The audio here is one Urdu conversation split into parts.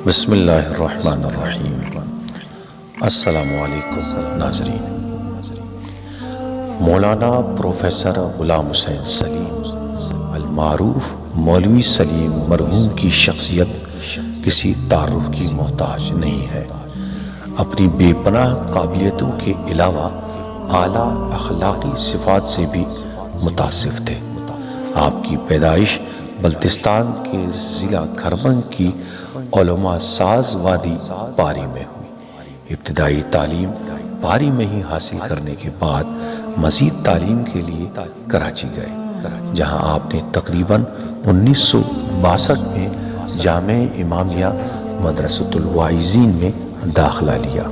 بسم اللہ الرحمن الرحیم۔ السلام علیکم ناظرین۔ مولانا پروفیسر غلام حسین سلیم المعروف مولوی سلیم مرحوم کی شخصیت کسی تعارف کی محتاج نہیں ہے۔ اپنی بے پناہ قابلیتوں کے علاوہ اعلیٰ اخلاقی صفات سے بھی متصف تھے۔ آپ کی پیدائش بلتستان کے ضلع کھربنگ کی علماء ساز وادی پاری میں ہوئی۔ ابتدائی تعلیم پاری میں ہی حاصل کرنے کے بعد مزید تعلیم کے لیے کراچی گئے، جہاں آپ نے تقریباً 1962 میں جامع امامیہ مدرسۃ الواعظین میں داخلہ لیا۔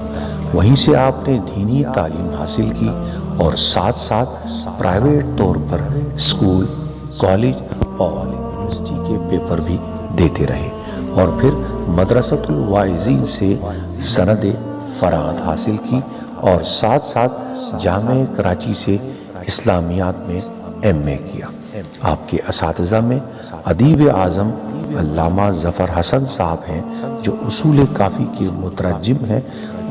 وہیں سے آپ نے دینی تعلیم حاصل کی اور ساتھ ساتھ پرائیویٹ طور پر اسکول، کالج اور یونیورسٹی کے پیپر بھی دیتے رہے، اور پھر مدرسۃ الواعظین سے سند فراغت حاصل کی اور ساتھ ساتھ جامع کراچی سے اسلامیات میں ایم اے کیا۔ آپ کے اساتذہ میں ادیب اعظم علامہ ظفر حسن صاحب ہیں، جو اصول کافی کے مترجم ہیں،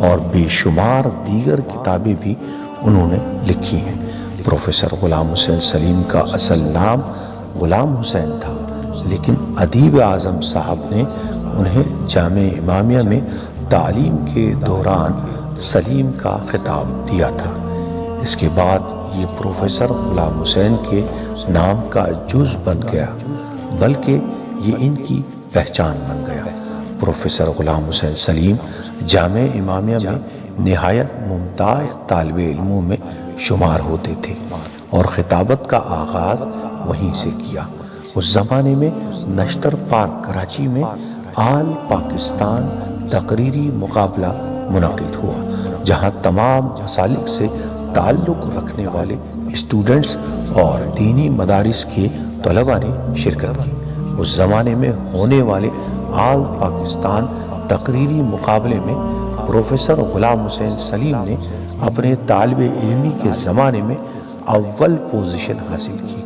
اور بے شمار دیگر کتابیں بھی انہوں نے لکھی ہیں۔ پروفیسر غلام حسین سلیم کا اصل نام غلام حسین تھا، لیکن ادیب اعظم صاحب نے انہیں جامع امامیہ میں تعلیم کے دوران سلیم کا خطاب دیا تھا۔ اس کے بعد یہ پروفیسر غلام حسین کے نام کا جز بن گیا، بلکہ یہ ان کی پہچان بن گیا۔ پروفیسر غلام حسین سلیم جامع امامیہ میں نہایت ممتاز طالب علموں میں شمار ہوتے تھے، اور خطابت کا آغاز وہیں سے کیا۔ اس زمانے میں نشتر پارک کراچی میں آل پاکستان تقریری مقابلہ منعقد ہوا، جہاں تمام مسالک سے تعلق رکھنے والے اسٹوڈنٹس اور دینی مدارس کے طلباء نے شرکت کی۔ اس زمانے میں ہونے والے آل پاکستان تقریری مقابلے میں پروفیسر غلام حسین سلیم نے اپنے طالب علمی کے زمانے میں اول پوزیشن حاصل کی۔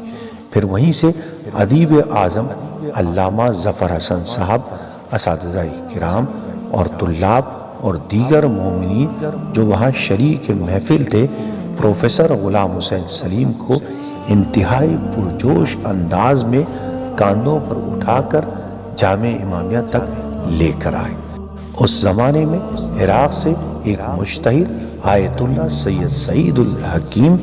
پھر وہیں سے ادیب اعظم علامہ ظفر حسن صاحب، اساتذہ کرام اور طلاب اور دیگر مومنین جو وہاں شریک محفل تھے، پروفیسر غلام حسین سلیم کو انتہائی پرجوش انداز میں کاندھوں پر اٹھا کر جامع امامیہ تک لے کر آئے۔ اس زمانے میں عراق سے ایک مجتہد آیت اللہ سید سعید الحکیم،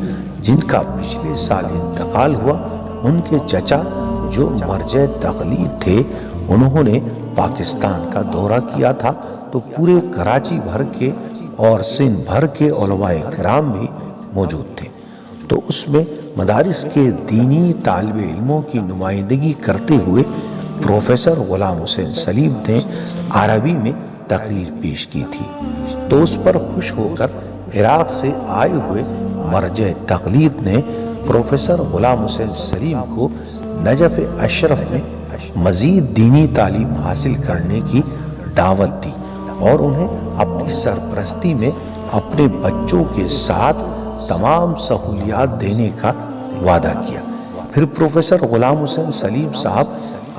جن کا پچھلے سال انتقال ہوا، ان کے چچا جو مرجع تقلید تھے، انہوں نے پاکستان کا دورہ کیا تھا، تو پورے کراچی بھر کے اور سندھ بھر کے علماء کرام بھی موجود تھے۔ تو اس میں مدارس کے دینی طالب علموں کی نمائندگی کرتے ہوئے پروفیسر غلام حسین سلیم نے عربی میں تقریر پیش کی تھی، تو اس پر خوش ہو کر عراق سے آئے ہوئے مرجع تقلید نے پروفیسر غلام حسین سلیم کو نجف اشرف میں مزید دینی تعلیم حاصل کرنے کی دعوت دی، اور انہیں اپنی سرپرستی میں اپنے بچوں کے ساتھ تمام سہولیات دینے کا وعدہ کیا۔ پھر پروفیسر غلام حسین سلیم صاحب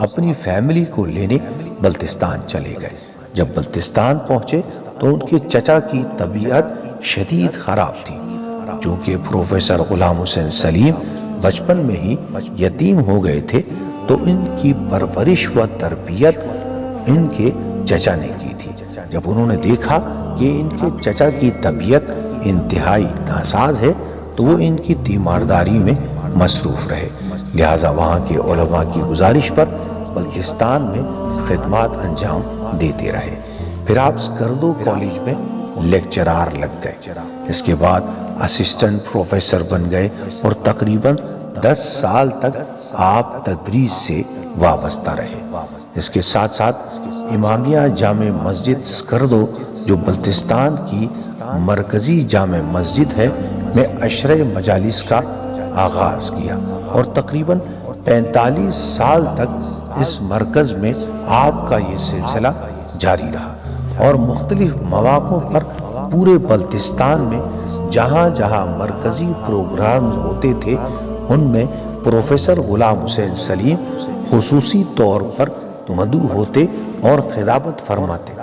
اپنی فیملی کو لینے بلتستان چلے گئے۔ جب بلتستان پہنچے تو ان کے چچا کی طبیعت شدید خراب تھی۔ چونکہ پروفیسر غلام حسین سلیم بچپن میں ہی یتیم ہو گئے تھے، تو ان کی پرورش و تربیت ان کے چچا نے کی تھی۔ جب انہوں نے دیکھا کہ ان کے چچا کی طبیعت انتہائی ناساز ہے، تو وہ ان کی تیمارداری میں مصروف رہے، لہٰذا وہاں کے علماء کی گزارش پر بلتستان میں خدمات انجام دیتے رہے۔ پھر آپ اسکردو کالج میں لیکچرار لگ گئے۔ اس کے بعد اسسٹنٹ پروفیسر بن گئے، اور تقریباً 10 سال تک آپ تدریس سے وابستہ رہے۔ اس کے ساتھ ساتھ امامیہ جامع مسجد اسکردو، جو بلتستان کی مرکزی جامع مسجد ہے، میں عشرہ مجالس کا آغاز کیا، اور تقریباً 45 سال تک اس مرکز میں آپ کا یہ سلسلہ جاری رہا، اور مختلف مواقعوں پر پورے بلتستان میں جہاں جہاں مرکزی پروگرام ہوتے تھے، ان میں پروفیسر غلام حسین سلیم خصوصی طور پر مدعو ہوتے اور خطابت فرماتے۔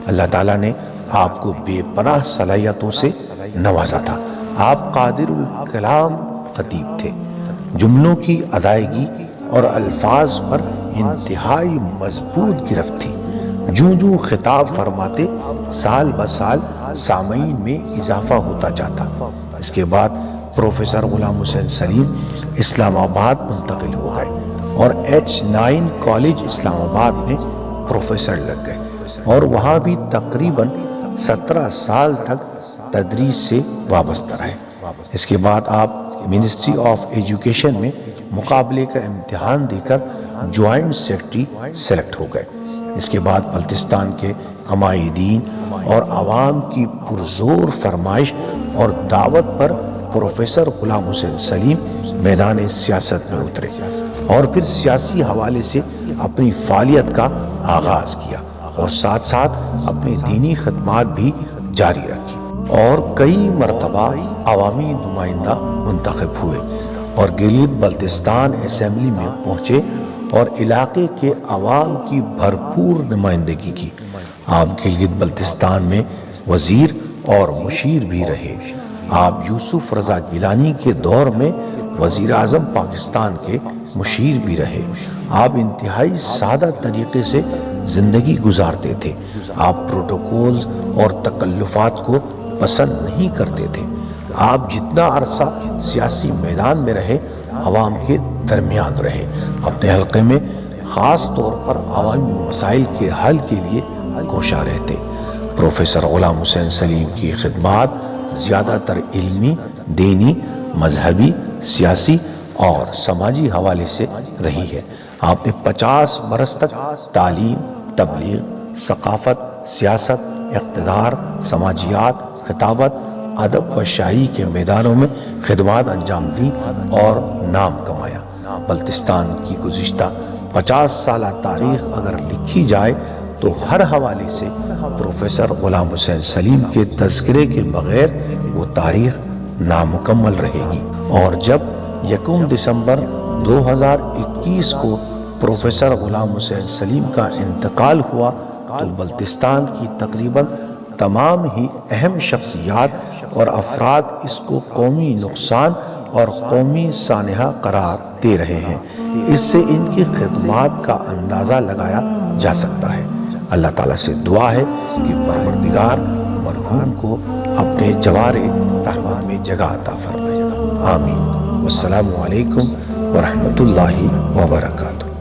اللہ تعالیٰ نے آپ کو بے پناہ صلاحیتوں سے نوازا تھا۔ آپ قادر الکلام خطیب تھے، جملوں کی ادائیگی اور الفاظ پر انتہائی مضبوط گرفت تھی۔ جوں جوں خطاب فرماتے سال بسال سامعین میں اضافہ ہوتا جاتا۔ اس کے بعد پروفیسر غلام حسین سلیم اسلام آباد منتقل ہو گئے اور H9 کالج اسلام آباد میں پروفیسر لگ گئے اور وہاں بھی تقریباً 17 سال تک تدریس سے وابستہ رہے۔ اس کے بعد آپ منسٹری آف ایجوکیشن میں مقابلے کا امتحان دے کر جوائنٹ سیکرٹری سلیکٹ ہو گئے۔ اس کے بعد بلتستان کے قمائدین اور عوام کی پرزور فرمائش اور دعوت پر پروفیسر غلام حسین سلیم میدان سیاست میں اترے اور پھر سیاسی حوالے سے اپنی فعالیت کا آغاز کیا اور ساتھ ساتھ اپنی دینی خدمات بھی جاری رکھی اور کئی مرتبہ عوامی نمائندہ منتخب ہوئے اور گلگت بلتستان اسمبلی میں پہنچے اور علاقے کے عوام کی بھرپور نمائندگی کی۔ آپ گلگت بلتستان میں وزیر اور مشیر بھی رہے۔ آپ یوسف رضا گیلانی کے دور میں وزیر اعظم پاکستان کے مشیر بھی رہے۔ آپ انتہائی سادہ طریقے سے زندگی گزارتے تھے۔ آپ پروٹوکولز اور تکلفات کو پسند نہیں کرتے تھے۔ آپ جتنا عرصہ سیاسی میدان میں رہے عوام کے درمیان رہے، اپنے حلقے میں خاص طور پر عوامی مسائل کے حل کے لیے کوشاں رہتے۔ پروفیسر غلام حسین سلیم کی خدمات زیادہ تر علمی، دینی، مذہبی، سیاسی اور سماجی حوالے سے رہی ہے۔ آپ نے 50 برس تک تعلیم، تبلیغ، ثقافت، سیاست، اقتدار، سماجیات، خطابت، ادب و شاعری کے میدانوں میں خدمات انجام دی اور نام کمایا۔ بلتستان کی گزشتہ 50 سالہ تاریخ اگر لکھی جائے تو ہر حوالے سے پروفیسر غلام حسین سلیم کے تذکرے کے بغیر وہ تاریخ نامکمل رہے گی۔ اور جب 1 دسمبر 2021 کو پروفیسر غلام حسین سلیم کا انتقال ہوا تو بلتستان کی تقریباً تمام ہی اہم شخصیات اور افراد اس کو قومی نقصان اور قومی سانحہ قرار دے رہے ہیں۔ اس سے ان کی خدمات کا اندازہ لگایا جا سکتا ہے۔ اللہ تعالیٰ سے دعا ہے کہ پروردگار مرحوم کو اپنے جوار رحمت میں جگہ عطا فرمائے۔ آمین۔ والسلام علیکم ورحمۃ اللہ وبرکاتہ۔